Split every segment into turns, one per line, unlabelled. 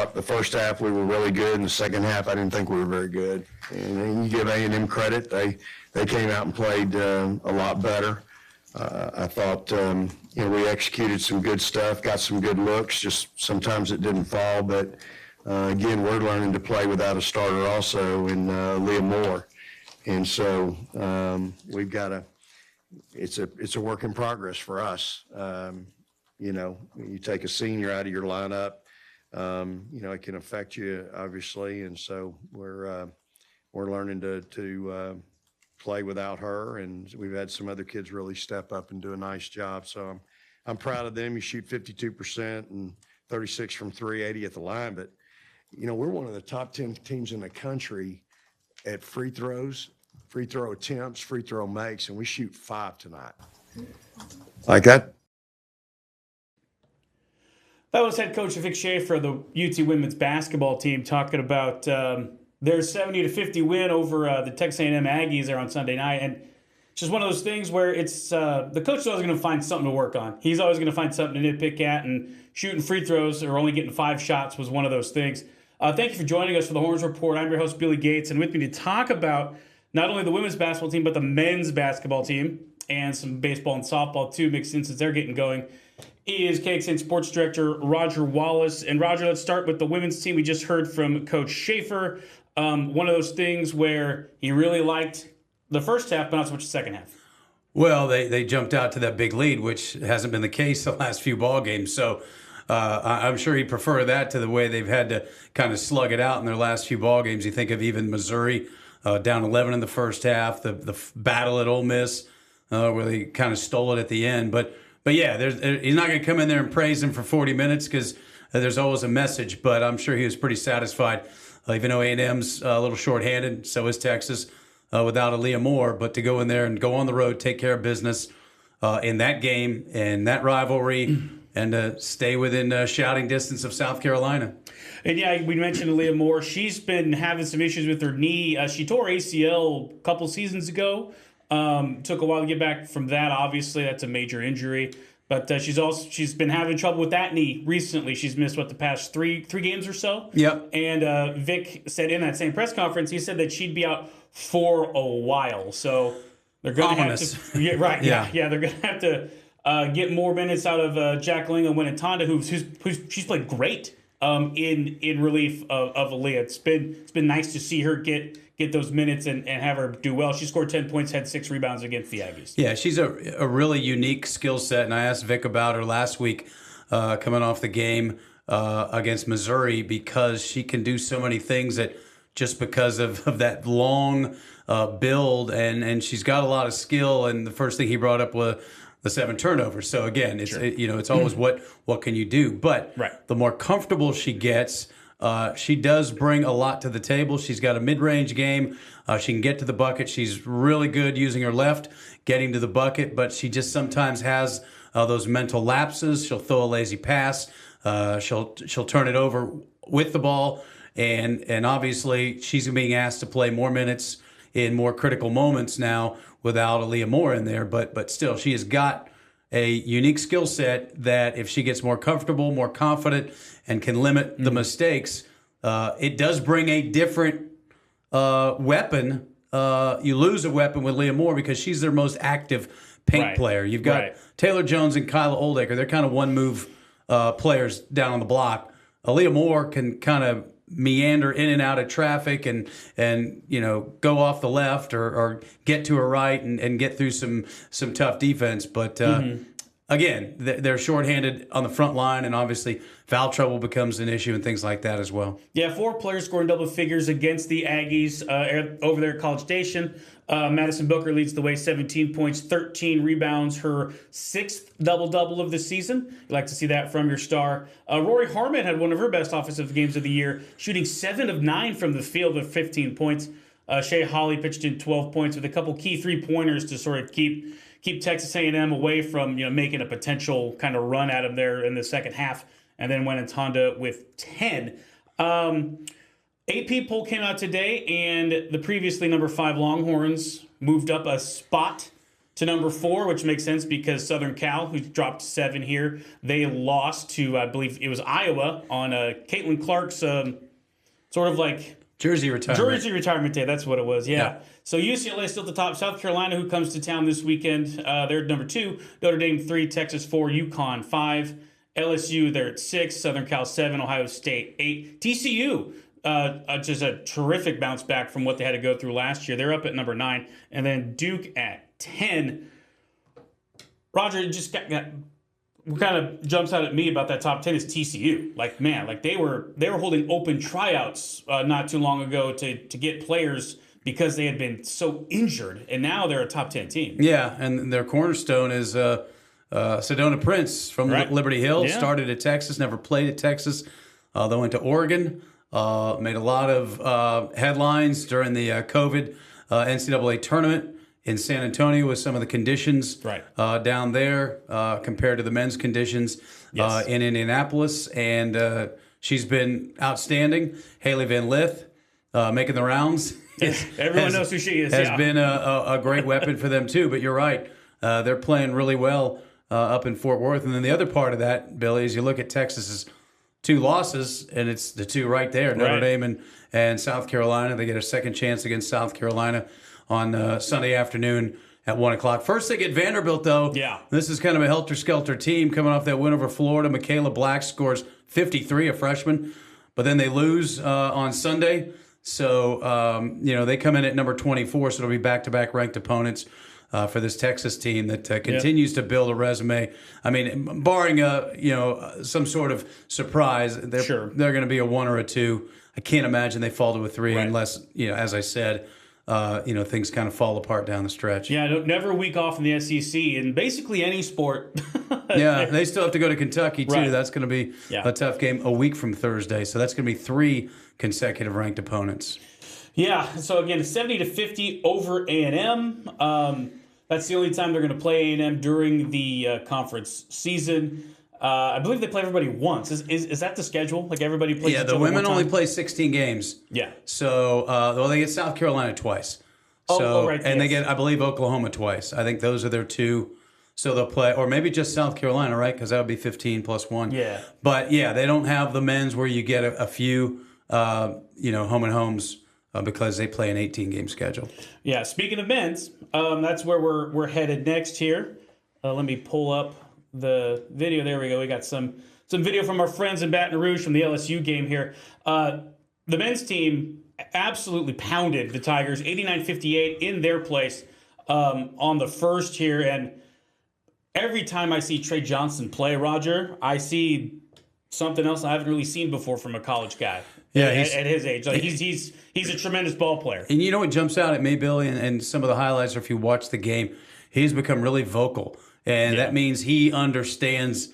thought the first half we were really good, and the second half I didn't think we were very good. And then you give A&M credit; they came out and played a lot better. I thought we executed some good stuff, got some good looks. Just sometimes it didn't fall, but again, we're learning to play without a starter also in Leah Moore, and so we've got to. It's a work in progress for us. You take a senior out of your lineup, it can affect you obviously, and so we're learning to play without her, and we've had some other kids really step up and do a nice job. So I'm proud of them. You shoot 52% and 36 from 380 at the line, but we're one of the top 10 teams in the country at free throws, free throw attempts, free throw makes, and we shoot 5 tonight. Like that.
That was head coach Vic Schaefer of the UT women's basketball team talking about their 70-50 win over the Texas A&M Aggies there on Sunday night. And it's just one of those things where it's the coach is always going to find something to work on. He's always going to find something to nitpick at, and shooting free throws or only getting 5 shots was one of those things. Thank you for joining us for the Horns Report. I'm your host, Billy Gates, and with me to talk about not only the women's basketball team, but the men's basketball team and some baseball and softball too, mixed in since they're getting going, is KXN Sports Director Roger Wallace. And Roger, let's start with the women's team. We just heard from Coach Schaefer. One of those things where he really liked the first half, but not so much the second half.
Well, they jumped out to that big lead, which hasn't been the case the last few ball games. So I'm sure he'd prefer that to the way they've had to kind of slug it out in their last few ball games. You think of even Missouri down 11 in the first half, the battle at Ole Miss where they kind of stole it at the end. But yeah, he's not going to come in there and praise him for 40 minutes because there's always a message. But I'm sure he was pretty satisfied. Even though A&M's a little shorthanded, so is Texas without Aaliyah Moore. But to go in there and go on the road, take care of business in that game and that rivalry, and stay within shouting distance of South Carolina.
And yeah, we mentioned Aaliyah Moore. She's been having some issues with her knee. She tore ACL a couple seasons ago. Took a while to get back from that. Obviously, that's a major injury. But she's been having trouble with that knee recently. She's missed the past three games or so.
Yep.
And Vic said in that same press conference, he said that she'd be out for a while. So they're going to have to. Yeah, right. Yeah. They're going to have to get more minutes out of Jack Ling and Winnetonda, who's she's played great in relief of Aaliyah. It's been nice to see her get those minutes and have her do well. She scored 10 points, had 6 rebounds against the Aggies.
Yeah, she's a really unique skill set, and I asked Vic about her last week coming off the game against Missouri because she can do so many things that just because of that long build, and she's got a lot of skill, and the first thing he brought up was the 7 turnovers. So again, it's always what can you do? But the more comfortable she gets, she does bring a lot to the table. She's got a mid-range game. She can get to the bucket. She's really good using her left, getting to the bucket, but she just sometimes has those mental lapses. She'll throw a lazy pass. She'll turn it over with the ball, and obviously she's being asked to play more minutes in more critical moments now without Aaliyah Moore in there. But still, she has got a unique skill set that if she gets more comfortable, more confident, and can limit the mistakes, it does bring a different weapon. You lose a weapon with Leah Moore because she's their most active paint player. You've got Taylor Jones and Kyla Oldaker. They're kind of one-move players down on the block. Aaliyah Moore can kind of meander in and out of traffic and go off the left or get to her right and get through some tough defense. But again, they're shorthanded on the front line, and obviously foul trouble becomes an issue and things like that as well.
Yeah, 4 players scoring double figures against the Aggies over there at College Station. Madison Booker leads the way, 17 points, 13 rebounds, her 6th double-double of the season. You'd like to see that from your star. Rory Harmon had one of her best offensive games of the year, shooting 7 of 9 from the field with 15 points. Shea Holly pitched in 12 points with a couple key three-pointers to sort of keep Texas A&M away from making a potential kind of run at them there in the second half, and then went into Honda with 10. AP poll came out today, and the previously number 5 Longhorns moved up a spot to number 4, which makes sense because Southern Cal, who dropped 7 here, they lost to, I believe it was Iowa on Caitlin Clark's sort of like
Jersey retirement
day. That's what it was. Yeah. So UCLA still at the top. South Carolina, who comes to town this weekend, they're at number 2. Notre Dame 3, Texas 4, UConn 5, LSU they're at 6, Southern Cal 7, Ohio State 8, TCU. Just a terrific bounce back from what they had to go through last year. They're up at number 9, and then Duke at 10. Roger, it just what kind of jumps out at me about that top 10 is TCU. Like, man, like they were holding open tryouts not too long ago to get players because they had been so injured, and now they're a top 10 team.
Yeah, and their cornerstone is Sedona Prince from Liberty Hill.
Yeah.
Started at Texas, never played at Texas. They went to Oregon. Made a lot of headlines during the COVID NCAA tournament in San Antonio with some of the conditions down there compared to the men's conditions in Indianapolis. And she's been outstanding. Haley Van Lith making the rounds.
Everyone knows who she is.
Has been a great weapon for them, too. But you're right. They're playing really well up in Fort Worth. And then the other part of that, Billy, is you look at Texas's 2 losses, and it's the 2 right there, Notre Dame and South Carolina. They get a second chance against South Carolina on Sunday afternoon at 1 o'clock. First, they get Vanderbilt, though.
Yeah.
This is kind of a helter-skelter team coming off that win over Florida. Michaela Black scores 53, a freshman. But then they lose on Sunday. So, they come in at number 24, so it'll be back-to-back ranked opponents for this Texas team that continues to build a resume. I mean, barring some sort of surprise, they're going to be a 1 or a 2. I can't imagine they fall to a 3 unless, as I said, things kind of fall apart down the stretch.
Yeah, never a week off in the SEC in basically any sport.
Yeah, they still have to go to Kentucky, too.
Right.
That's going to be a tough game a week from Thursday. So that's going to be 3 consecutive ranked opponents.
Yeah, so again, 70-50 over A&M. That's the only time they're going to play A&M during the conference season. I believe they play everybody once. Is that the schedule? Like everybody plays?
Yeah, the women only play 16 games.
Yeah.
So, they get South Carolina twice. And they get, I believe, Oklahoma twice. I think those are their 2. So they'll play, or maybe just South Carolina, right? Because that would be 15 plus 1.
Yeah.
But yeah, they don't have the men's where you get a few, home and homes. Because they play an 18-game schedule.
Yeah. Speaking of men's, that's where we're headed next here. Let me pull up the video. There we go. We got some video from our friends in Baton Rouge from the LSU game here. The men's team absolutely pounded the Tigers, 89-58 in their place on the first here. And every time I see Trey Johnson play, Roger, I see something else I haven't really seen before from a college guy. Yeah, at his age, like he's a tremendous ball player.
And you know what jumps out at me, Billy, and some of the highlights, or if you watch the game, he's become really vocal, and that means he understands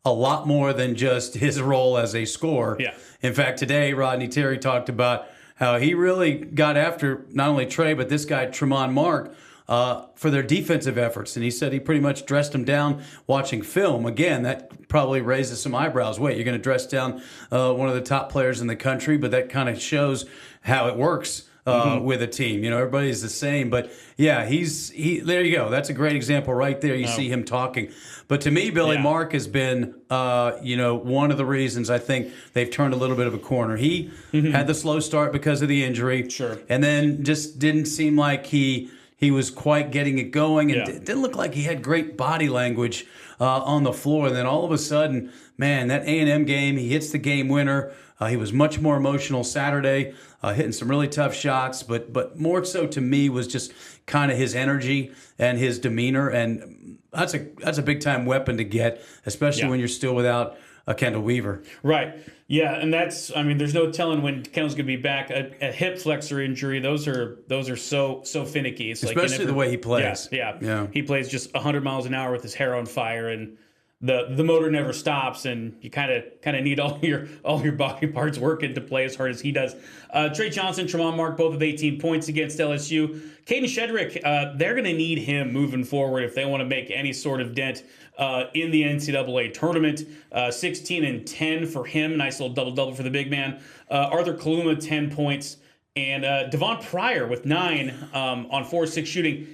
a lot more than just his role as a scorer.
Yeah.
In fact, today Rodney Terry talked about how he really got after not only Trey but this guy Tremont Mark for their defensive efforts. And he said he pretty much dressed them down watching film. Again, that probably raises some eyebrows. Wait, you're going to dress down one of the top players in the country? But that kind of shows how it works with a team. Everybody's the same. But, yeah, there you go. That's a great example right there. You see him talking. But to me, Billy, Mark has been, one of the reasons I think they've turned a little bit of a corner. He had the slow start because of the injury.
Sure.
And then just didn't seem like he was quite getting it going, and it didn't look like he had great body language on the floor. And then all of a sudden, man, that A&M game, he hits the game winner. He was much more emotional Saturday, hitting some really tough shots. But more so to me was just kind of his energy and his demeanor. And that's a big-time weapon to get, especially when you're still without Kendall Weaver.
Right. Yeah, and there's no telling when Kendall's going to be back. A hip flexor injury, those are so finicky. It's
especially the way he plays.
Yeah. He plays just 100 miles an hour with his hair on fire, and the motor never stops, and you kind of need all your body parts working to play as hard as he does. Trey Johnson, Tremont Mark, both with 18 points against LSU. Caden Shedrick, they're going to need him moving forward if they want to make any sort of dent in the NCAA tournament. 16 and 10 for him. Nice little double-double for the big man. Arthur Kaluma, 10 points. And Devon Pryor with 9 on 4-6 shooting.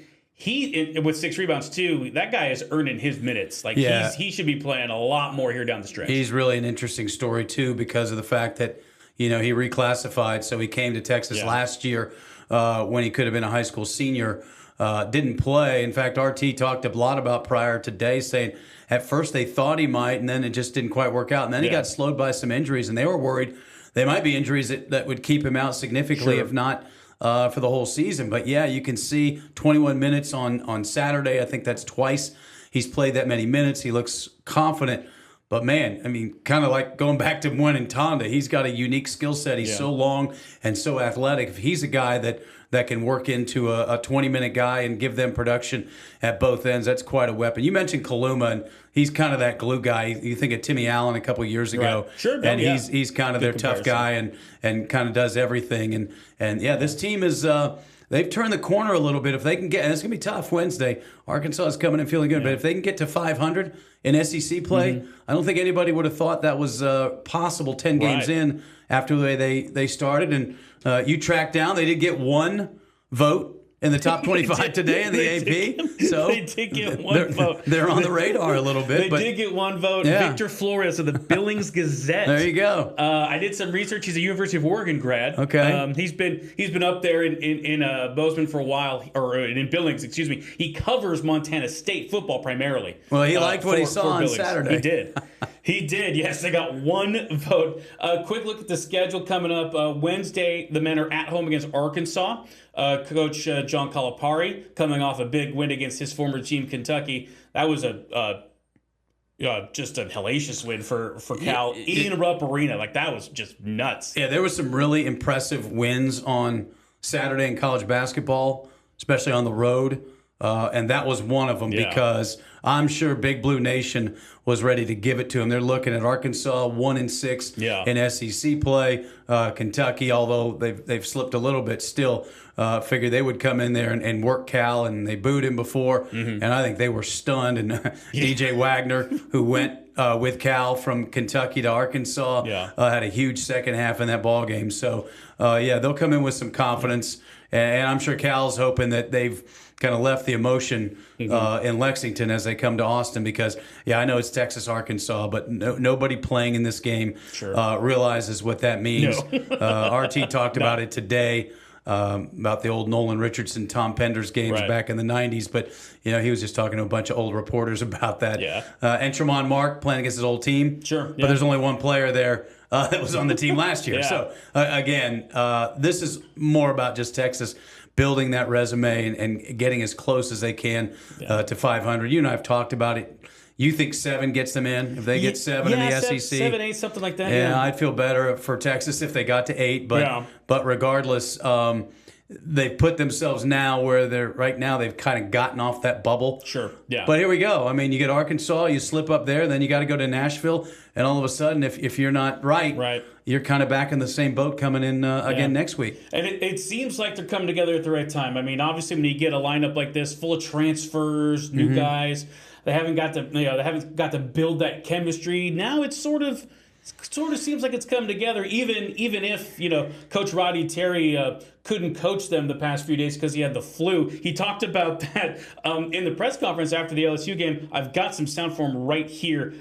with 6 rebounds too, that guy is earning his minutes. Like he should be playing a lot more here down the stretch.
He's really an interesting story too because of the fact that he reclassified, so he came to Texas last year when he could have been a high school senior. Didn't play. In fact, RT talked a lot about Pryor today, saying at first they thought he might, and then it just didn't quite work out. And then he got slowed by some injuries, and they were worried they might be injuries that would keep him out significantly, if not for the whole season. But yeah, you can see 21 minutes on Saturday. I think that's twice he's played that many minutes. He looks confident. But man, I mean, kind of like going back to when in Tonda, he's got a unique skill set. He's so long and so athletic. If he's a guy that can work into a 20-minute guy and give them production at both ends, that's quite a weapon. You mentioned Kaluma, and he's kind of that glue guy. You think of Timmy Allen a couple of years ago, and he's kind of their tough guy and kind of does everything. And yeah, this team is they've turned the corner a little bit. If they can get, and it's gonna be tough Wednesday. Arkansas is coming in feeling good, but if they can get to 500 in SEC play, I don't think anybody would have thought that was possible 10 games in after the way they started. And you tracked down, they did get one vote in the top 25 today in the AP. So
they did get one vote.
They're on the radar a little bit.
They did get one vote. Victor Flores of the Billings Gazette.
There you go.
I did some research. He's a University of Oregon grad.
Okay.
He's been up there in Bozeman for a while, or in Billings, excuse me. He covers Montana State football primarily.
Well, he liked what he saw on Saturday.
He did. He did. Yes, they got one vote. Quick look at the schedule coming up. Wednesday, the men are at home against Arkansas. Coach John Calipari coming off a big win against his former team, Kentucky. That was just a hellacious win for Cal in Rupp Arena. Like, that was just nuts.
Yeah, there was some really impressive wins on Saturday in college basketball, especially on the road. And that was one of them because I'm sure Big Blue Nation was ready to give it to them. They're looking at Arkansas 1-6 in SEC play. Kentucky, although they've slipped a little bit, still figured they would come in there and work Cal, and they booed him before. And I think they were stunned. And DJ Wagner, who went with Cal from Kentucky to Arkansas, had a huge second half in that ball game. So, they'll come in with some confidence. And I'm sure Cal's hoping that they've kind of left the emotion in Lexington as they come to Austin because, I know it's Texas, Arkansas, but nobody playing in this game realizes what that means. No. RT talked about it today, about the old Nolan Richardson, Tom Penders games back in the 90s, but he was just talking to a bunch of old reporters about that. And Tremont Mark playing against his old team. But there's only one player there that was on the team last year. So, again, this is more about just Texas building that resume and getting as close as they can to 500. You and I have talked about it. You think 7 gets them in? If they get 7 in the SEC?
7, 8, something like that.
Yeah, I'd feel better for Texas if they got to 8. But regardless, they've put themselves now where they've kind of gotten off that bubble. But here we go. I mean, you get Arkansas, you slip up there, then you got to go to Nashville, and all of a sudden, if you're not right, you're kind of back in the same boat coming in again next week.
And it seems like they're coming together at the right time. I mean, obviously, when you get a lineup like this, full of transfers, new guys, they haven't got to build that chemistry. Now it sort of seems like it's come together, even if Coach Roddy Terry couldn't coach them the past few days because he had the flu. He talked about that in the press conference after the LSU game. I've got some sound for him right here.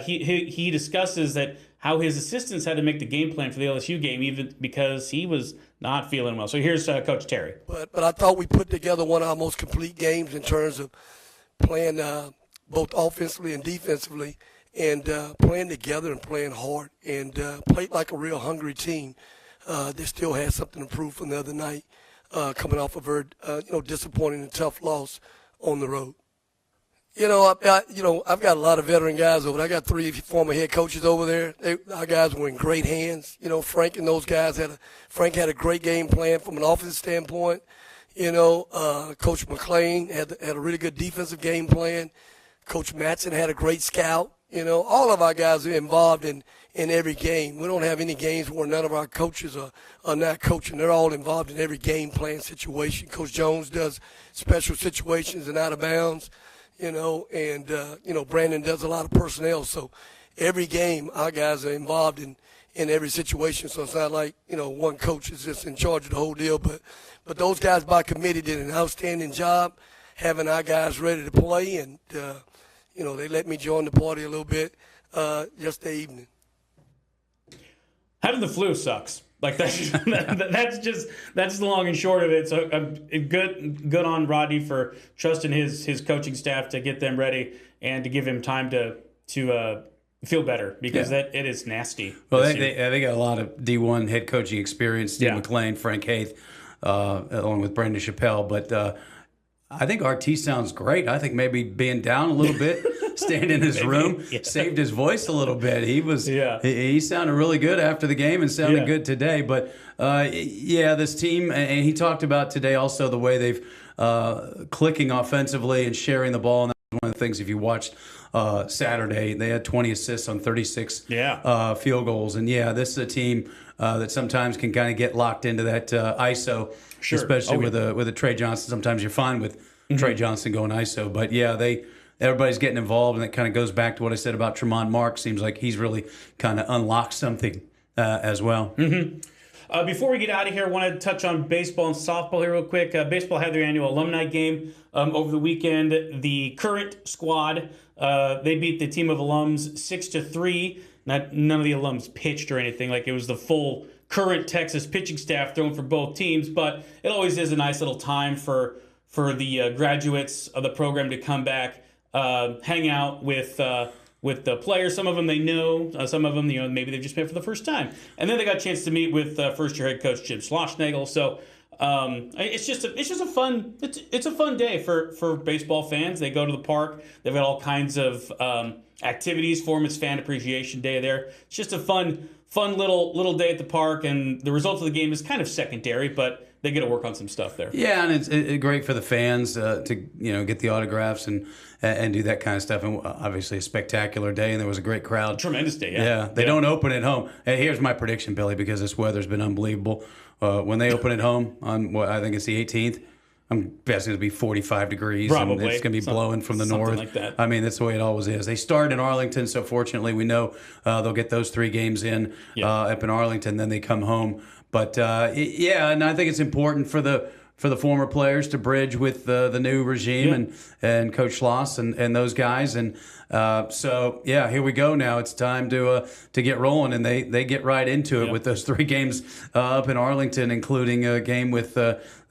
He discusses that how his assistants had to make the game plan for the LSU game even because he was not feeling well. So here's Coach Terry.
But I thought we put together one of our most complete games in terms of playing both offensively and defensively. And playing together and playing hard and played like a real hungry team. They still had something to prove from the other night, coming off a very disappointing and tough loss on the road. I've got a lot of veteran guys over there. I got 3 former head coaches over there. Our guys were in great hands. Frank and those guys Frank had a great game plan from an offensive standpoint. Coach McClain had a really good defensive game plan. Coach Matson had a great scout. All of our guys are involved in every game. We don't have any games where none of our coaches are not coaching. They're all involved in every game plan situation. Coach Jones does special situations and out of bounds, and Brandon does a lot of personnel. So every game, our guys are involved in every situation. So it's not like, one coach is just in charge of the whole deal. But those guys by committee did an outstanding job. having our guys ready to play, and they let me join the party a little bit yesterday evening.
Having the flu sucks. Like that's just the long and short of it. So good on Rodney for trusting his coaching staff to get them ready and to give him time to feel better, because it is nasty.
Well, they got a lot of D1 head coaching experience. Steve McLean, Frank Haith, along with Brandon Chappelle. But I think RT sounds great. I think maybe being down a little bit, staying in his room, saved his voice a little bit. He sounded really good after the game and sounded good today. But this team, and he talked about today also the way they've clicking offensively and sharing the ball. And that's one of the things, if you watched Saturday, they had 20 assists on 36 field goals. And this is a team that sometimes can kind of get locked into that ISO. Sure. Especially with a Trey Johnson. Sometimes you're fine with Trey Johnson going ISO. But, everybody's getting involved, and it kind of goes back to what I said about Tremont Mark. Seems like he's really kind of unlocked something as well.
Mm-hmm. Before we get out of here, I want to touch on baseball and softball here real quick. Baseball had their annual alumni game over the weekend. The current squad, they beat the team of alums 6-3. None of the alums pitched or anything. Like, it was the full current Texas pitching staff thrown for both teams, but it always is a nice little time for the graduates of the program to come back, hang out with the players. Some of them they know, some of them maybe they've just met for the first time, and then they got a chance to meet with first-year head coach Jim Schlossnagle. So it's just a fun day for baseball fans. They go to the park. They've got all kinds of activities for them. It's Fan Appreciation Day there. It's just a fun little day at the park, and the result of the game is kind of secondary, but they get to work on some stuff there. Yeah,
and it's great for the fans to get the autographs and do that kind of stuff. And obviously a spectacular day, and there was a great crowd.
Tremendous day,
They don't open at home. Hey, here's my prediction, Billy, because this weather's been unbelievable. When they open at home on I think it's the 18th, I'm guessing it'll be 45 degrees.
Probably.
And it's going to be blowing from the north.
Like that.
I mean, that's the way it always is. They start in Arlington, so fortunately we know they'll get those 3 games in up in Arlington, then they come home. But, and I think it's important for the former players to bridge with the new regime and Coach Schloss and those guys. And here we go now. It's time to get rolling, and they get right into it with those 3 games up in Arlington, including a game with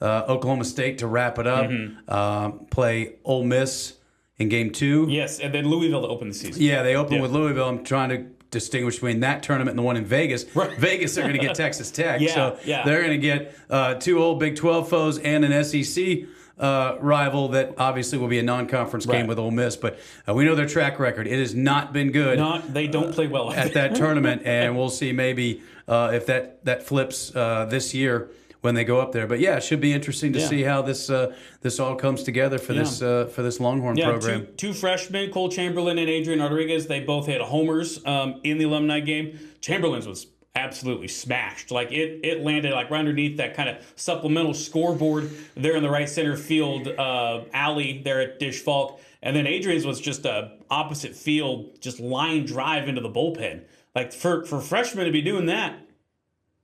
Oklahoma State to wrap it up, play Ole Miss in game 2.
Yes, and then Louisville to open the season.
Yeah, they open with Louisville. I'm trying to distinguish between that tournament and the one in Vegas.
Right.
Vegas are going to get Texas Tech.
They're
going to get 2 old Big 12 foes and an SEC rival that obviously will be a non-conference game with Ole Miss. But we know their track record. It has not been good.
They don't play well
at that tournament, and we'll see maybe if that flips this year when they go up there. But it should be interesting to see how this all comes together for this Longhorn program.
Two freshmen, Cole Chamberlain and Adrian Rodriguez, they both hit homers in the alumni game. Chamberlain's was absolutely smashed. Like it landed like right underneath that kind of supplemental scoreboard there in the right center field alley there at Dish Falk. And then Adrian's was just a opposite field, just line drive into the bullpen. Like for freshmen to be doing that.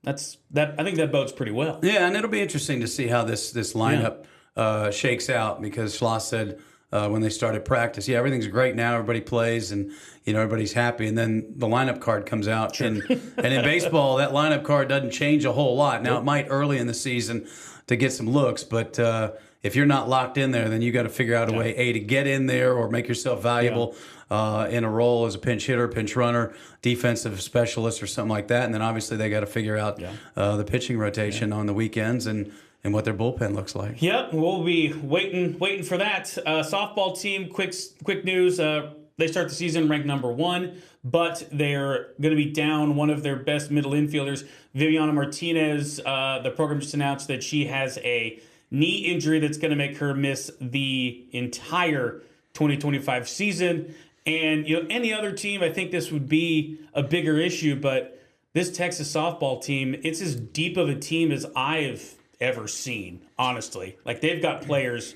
I think that bodes pretty well.
Yeah, and it'll be interesting to see how this lineup shakes out, because Schloss said when they started practice, everything's great now, everybody plays, and everybody's happy, and then the lineup card comes out, and in baseball that lineup card doesn't change a whole lot. Now it might early in the season to get some looks, but if you're not locked in there, then you got to figure out a way to get in there or make yourself valuable in a role as a pinch hitter, pinch runner, defensive specialist, or something like that. And then obviously they got to figure out the pitching rotation on the weekends and what their bullpen looks like.
Yep, we'll be waiting for that. Softball team, quick news. They start the season ranked number 1, but they're going to be down one of their best middle infielders, Viviana Martinez. The program just announced that she has a knee injury that's going to make her miss the entire 2025 season. And any other team, I think this would be a bigger issue, but this Texas softball team, it's as deep of a team as I've ever seen, honestly. Like, they've got players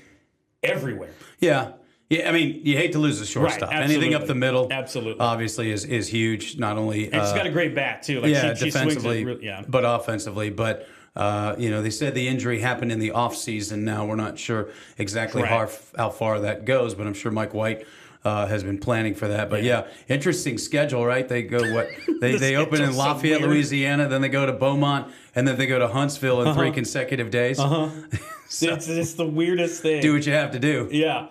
everywhere.
Yeah, Yeah, I mean, you hate to lose the shortstop.
Right,
Anything up
absolutely.
the middle,
Absolutely.
obviously is huge. Not only
And she's got a great bat too. Like
yeah,
she swings it
defensively,
really, yeah.
but offensively. But they said the injury happened in the off season. Now we're not sure exactly how far that goes, but I'm sure Mike White has been planning for that. But yeah, interesting schedule, right? They go they open in Lafayette, Louisiana, then they go to Beaumont, and then they go to Huntsville in 3 consecutive days. So,
It's the weirdest thing.
do what you have to do.
Yeah.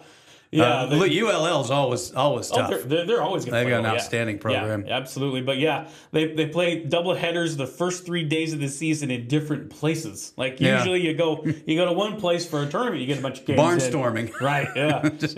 Yeah,
Look, ULL's always tough.
They're always going to play.
They've got an
well,
outstanding program.
Yeah, absolutely. But yeah, they play double headers the first 3 days of the season in different places. Like usually you go to one place for a tournament, you get a bunch of games.
Barnstorming.
Right. Yeah.
just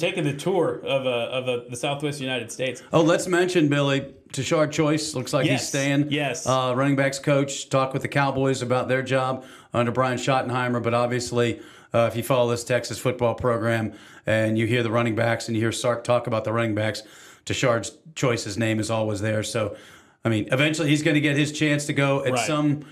taking the tour of the Southwest United States.
Oh, let's mention Billy. Tashard Choice looks like he's staying.
Yes.
Running backs coach. Talk with the Cowboys about their job under Brian Schottenheimer. But obviously, if you follow this Texas football program and you hear the running backs and you hear Sark talk about the running backs, Tashard Choice's name is always there. So, I mean, eventually he's going to get his chance to go at some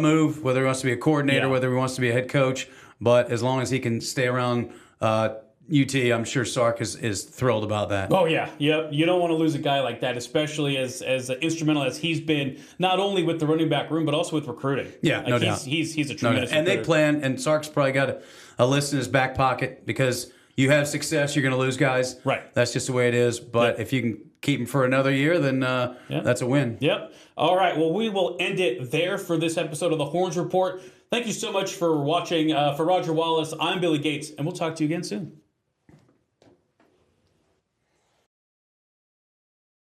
move, whether he wants to be a coordinator, whether he wants to be a head coach. But as long as he can stay around UT, I'm sure Sark is thrilled about that.
Oh yeah, yep. You don't want to lose a guy like that, especially as instrumental as he's been, not only with the running back room but also with recruiting.
Yeah, no doubt.
He's a tremendous.
And they plan, and Sark's probably got a list in his back pocket because you have success, you're going to lose guys.
Right.
That's just the way it is. But if you can keep him for another year, then that's a win.
Yep. All right. Well, we will end it there for this episode of the Horns Report. Thank you so much for watching. For Roger Wallace, I'm Billy Gates, and we'll talk to you again soon.